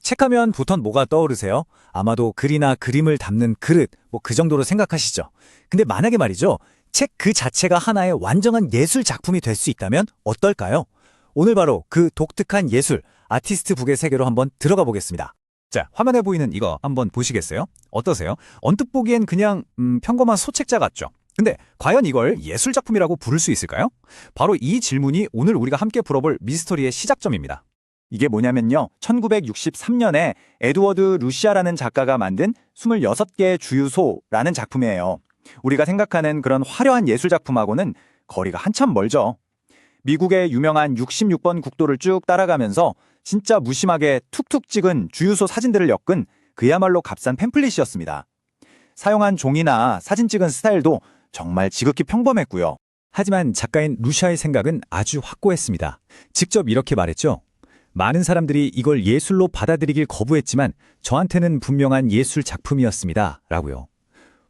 책하면 보통 뭐가 떠오르세요? 아마도 글이나 그림을 담는 그릇, 그 정도로 생각하시죠. 근데 만약에 말이죠. 책 그 자체가 하나의 완전한 예술 작품이 될 수 있다면 어떨까요? 오늘 바로 그 독특한 예술, 아티스트 북의 세계로 한번 들어가 보겠습니다. 자, 화면에 보이는 이거 한번 보시겠어요? 어떠세요? 언뜻 보기엔 그냥 평범한 소책자 같죠? 근데 과연 이걸 예술 작품이라고 부를 수 있을까요? 바로 이 질문이 오늘 우리가 함께 풀어볼 미스터리의 시작점입니다. 이게 뭐냐면요. 1963년에 에드워드 루시아라는 작가가 만든 26개의 주유소라는 작품이에요. 우리가 생각하는 그런 화려한 예술 작품하고는 거리가 한참 멀죠. 미국의 유명한 66번 국도를 쭉 따라가면서 진짜 무심하게 툭툭 찍은 주유소 사진들을 엮은 그야말로 값싼 팸플릿이었습니다. 사용한 종이나 사진 찍은 스타일도 정말 지극히 평범했고요. 하지만 작가인 루시아의 생각은 아주 확고했습니다. 직접 이렇게 말했죠. 많은 사람들이 이걸 예술로 받아들이길 거부했지만 저한테는 분명한 예술 작품이었습니다. 라고요.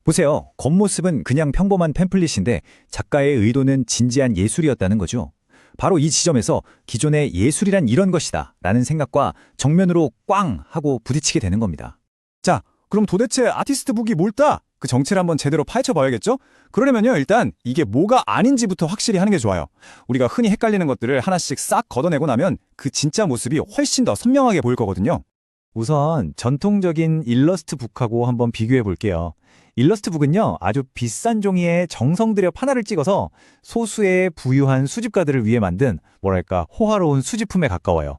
보세요. 겉모습은 그냥 평범한 팸플릿인데 작가의 의도는 진지한 예술이었다는 거죠. 바로 이 지점에서 기존의 예술이란 이런 것이다 라는 생각과 정면으로 꽝 하고 부딪히게 되는 겁니다. 자, 그럼 도대체 아티스트 북이 뭘까? 그 정체를 한번 제대로 파헤쳐 봐야겠죠? 그러려면요, 일단 이게 뭐가 아닌지부터 확실히 하는 게 좋아요. 우리가 흔히 헷갈리는 것들을 하나씩 싹 걷어내고 나면 그 진짜 모습이 훨씬 더 선명하게 보일 거거든요. 우선 전통적인 일러스트 북하고 한번 비교해 볼게요. 일러스트 북은요, 아주 비싼 종이에 정성 들여 판화를 찍어서 소수의 부유한 수집가들을 위해 만든 뭐랄까 호화로운 수집품에 가까워요.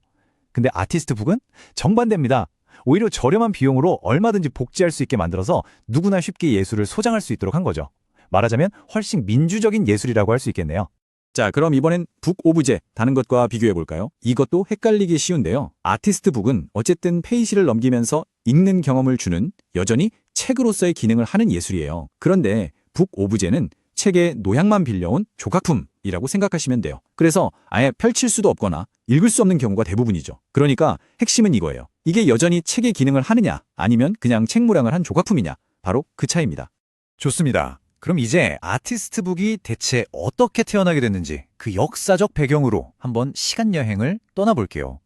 근데 아티스트 북은 정반대입니다. 오히려 저렴한 비용으로 얼마든지 복제할 수 있게 만들어서 누구나 쉽게 예술을 소장할 수 있도록 한 거죠. 말하자면 훨씬 민주적인 예술이라고 할 수 있겠네요. 자, 그럼 이번엔 북 오브제, 다른 것과 비교해 볼까요? 이것도 헷갈리기 쉬운데요. 아티스트 북은 어쨌든 페이지를 넘기면서 읽는 경험을 주는 여전히 책으로서의 기능을 하는 예술이에요. 그런데 북 오브제는 책의 노양만 빌려온 조각품이라고 생각하시면 돼요. 그래서 아예 펼칠 수도 없거나 읽을 수 없는 경우가 대부분이죠. 그러니까 핵심은 이거예요. 이게 여전히 책의 기능을 하느냐, 아니면 그냥 책 모양을 한 조각품이냐, 바로 그 차이입니다. 좋습니다. 그럼 이제 아티스트 북이 대체 어떻게 태어나게 됐는지 그 역사적 배경으로 한번 시간여행을 떠나볼게요.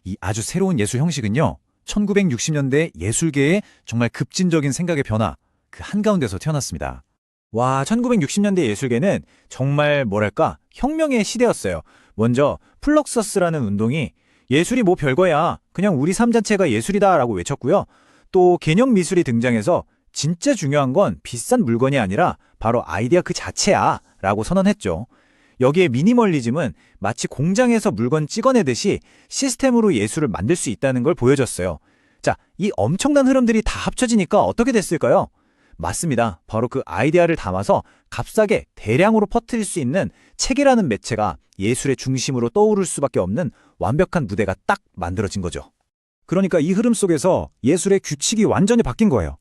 이 아주 새로운 예술 형식은요, 1960년대 예술계의 정말 급진적인 생각의 변화, 그 한가운데서 태어났습니다. 와, 1960년대 예술계는 정말 뭐랄까 혁명의 시대였어요. 먼저 플럭서스라는 운동이 예술이 뭐 별거야, 그냥 우리 삶 자체가 예술이다 라고 외쳤고요. 또 개념 미술이 등장해서 진짜 중요한 건 비싼 물건이 아니라 바로 아이디어 그 자체야 라고 선언했죠. 여기에 미니멀리즘은 마치 공장에서 물건 찍어내듯이 시스템으로 예술을 만들 수 있다는 걸 보여줬어요. 자, 이 엄청난 흐름들이 다 합쳐지니까 어떻게 됐을까요? 맞습니다. 바로 그 아이디어를 담아서 값싸게 대량으로 퍼뜨릴 수 있는 책이라는 매체가 예술의 중심으로 떠오를 수밖에 없는 완벽한 무대가 딱 만들어진 거죠. 그러니까 이 흐름 속에서 예술의 규칙이 완전히 바뀐 거예요.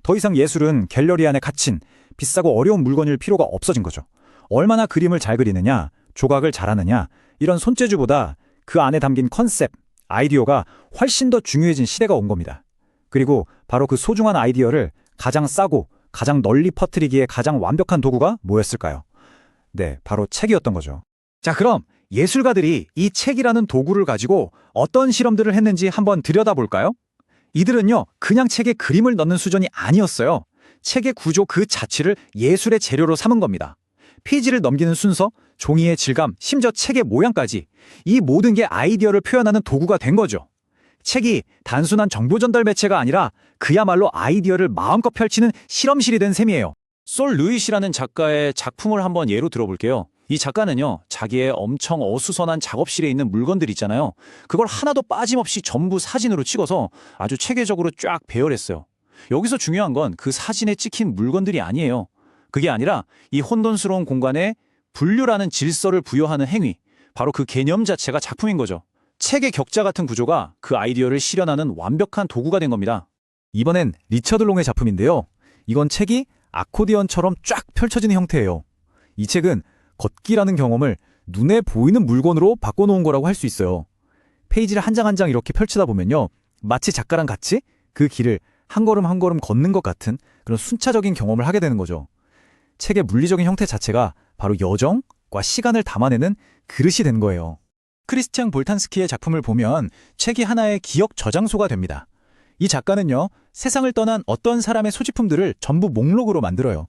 더 이상 예술은 갤러리 안에 갇힌 비싸고 어려운 물건일 필요가 없어진 거죠. 얼마나 그림을 잘 그리느냐, 조각을 잘하느냐, 이런 손재주보다 그 안에 담긴 컨셉, 아이디어가 훨씬 더 중요해진 시대가 온 겁니다. 그리고 바로 그 소중한 아이디어를 가장 싸고 가장 널리 퍼뜨리기에 가장 완벽한 도구가 뭐였을까요? 네, 바로 책이었던 거죠. 자, 그럼 예술가들이 이 책이라는 도구를 가지고 어떤 실험들을 했는지 한번 들여다볼까요? 이들은요, 그냥 책에 그림을 넣는 수준이 아니었어요. 책의 구조 그 자체를 예술의 재료로 삼은 겁니다. 페이지를 넘기는 순서, 종이의 질감, 심지어 책의 모양까지 이 모든 게 아이디어를 표현하는 도구가 된 거죠. 책이 단순한 정보 전달 매체가 아니라 그야말로 아이디어를 마음껏 펼치는 실험실이 된 셈이에요. 솔 루이시라는 작가의 작품을 한번 예로 들어볼게요. 이 작가는요, 자기의 엄청 어수선한 작업실에 있는 물건들 있잖아요. 그걸 하나도 빠짐없이 전부 사진으로 찍어서 아주 체계적으로 쫙 배열했어요. 여기서 중요한 건 그 사진에 찍힌 물건들이 아니에요. 그게 아니라 이 혼돈스러운 공간에 분류라는 질서를 부여하는 행위, 바로 그 개념 자체가 작품인 거죠. 책의 격자 같은 구조가 그 아이디어를 실현하는 완벽한 도구가 된 겁니다. 이번엔 리처드 롱의 작품인데요. 이건 책이 아코디언처럼 쫙 펼쳐지는 형태예요. 이 책은 걷기라는 경험을 눈에 보이는 물건으로 바꿔놓은 거라고 할 수 있어요. 페이지를 한 장 한 장 이렇게 펼치다 보면요, 마치 작가랑 같이 그 길을 한 걸음 한 걸음 걷는 것 같은 그런 순차적인 경험을 하게 되는 거죠. 책의 물리적인 형태 자체가 바로 여정과 시간을 담아내는 그릇이 된 거예요. 크리스티앙 볼탄스키의 작품을 보면 책이 하나의 기억 저장소가 됩니다. 이 작가는요, 세상을 떠난 어떤 사람의 소지품들을 전부 목록으로 만들어요.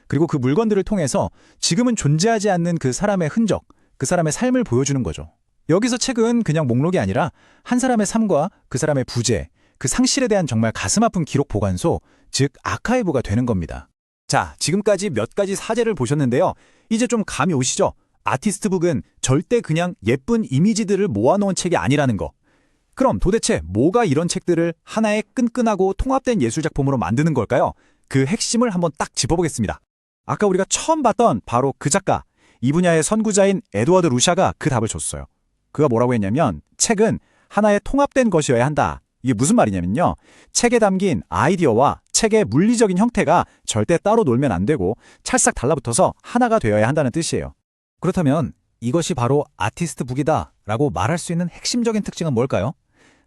그리고 그 물건들을 통해서 지금은 존재하지 않는 그 사람의 흔적, 그 사람의 삶을 보여주는 거죠. 여기서 책은 그냥 목록이 아니라 한 사람의 삶과 그 사람의 부재, 그 상실에 대한 정말 가슴 아픈 기록 보관소, 즉 아카이브가 되는 겁니다. 자, 지금까지 몇 가지 사례를 보셨는데요. 이제 좀 감이 오시죠? 아티스트북은 절대 그냥 예쁜 이미지들을 모아놓은 책이 아니라는 거. 그럼 도대체 뭐가 이런 책들을 하나의 끈끈하고 통합된 예술작품으로 만드는 걸까요? 그 핵심을 한번 딱 짚어보겠습니다. 아까 우리가 처음 봤던 바로 그 작가, 이 분야의 선구자인 에드워드 루샤가 그 답을 줬어요. 그가 뭐라고 했냐면 책은 하나의 통합된 것이어야 한다. 이게 무슨 말이냐면요. 책에 담긴 아이디어와 책의 물리적인 형태가 절대 따로 놀면 안 되고 찰싹 달라붙어서 하나가 되어야 한다는 뜻이에요. 그렇다면 이것이 바로 아티스트북이다 라고 말할 수 있는 핵심적인 특징은 뭘까요?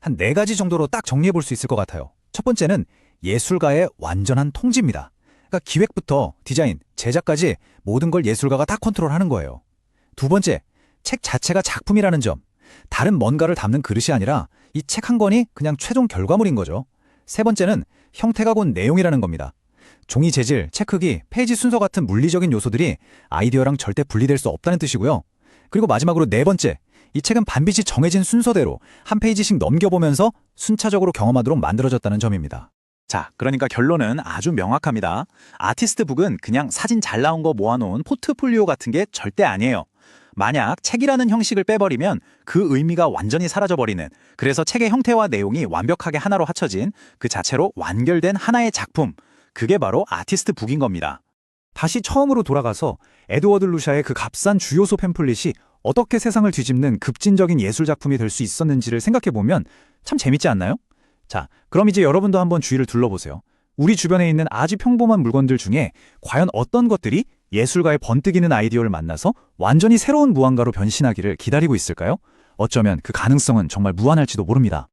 한 4가지 정도로 딱 정리해 볼 수 있을 것 같아요. 첫 번째는 예술가의 완전한 통지입니다. 그러니까 기획부터 디자인, 제작까지 모든 걸 예술가가 다 컨트롤하는 거예요. 두 번째, 책 자체가 작품이라는 점. 다른 뭔가를 담는 그릇이 아니라 이 책 한 권이 그냥 최종 결과물인 거죠. 세 번째는 형태가 곧 내용이라는 겁니다. 종이 재질, 책 크기, 페이지 순서 같은 물리적인 요소들이 아이디어랑 절대 분리될 수 없다는 뜻이고요. 그리고 마지막으로 4번째, 이 책은 반드시 정해진 순서대로 한 페이지씩 넘겨보면서 순차적으로 경험하도록 만들어졌다는 점입니다. 자, 그러니까 결론은 아주 명확합니다. 아티스트북은 그냥 사진 잘 나온 거 모아놓은 포트폴리오 같은 게 절대 아니에요. 만약 책이라는 형식을 빼버리면 그 의미가 완전히 사라져버리는, 그래서 책의 형태와 내용이 완벽하게 하나로 합쳐진 그 자체로 완결된 하나의 작품, 그게 바로 아티스트북인 겁니다. 다시 처음으로 돌아가서 에드워드 루샤의 그 값싼 주요소 팸플릿이 어떻게 세상을 뒤집는 급진적인 예술작품이 될 수 있었는지를 생각해보면 참 재밌지 않나요? 자, 그럼 이제 여러분도 한번 주위를 둘러보세요. 우리 주변에 있는 아주 평범한 물건들 중에 과연 어떤 것들이 예술가의 번뜩이는 아이디어를 만나서 완전히 새로운 무언가로 변신하기를 기다리고 있을까요? 어쩌면 그 가능성은 정말 무한할지도 모릅니다.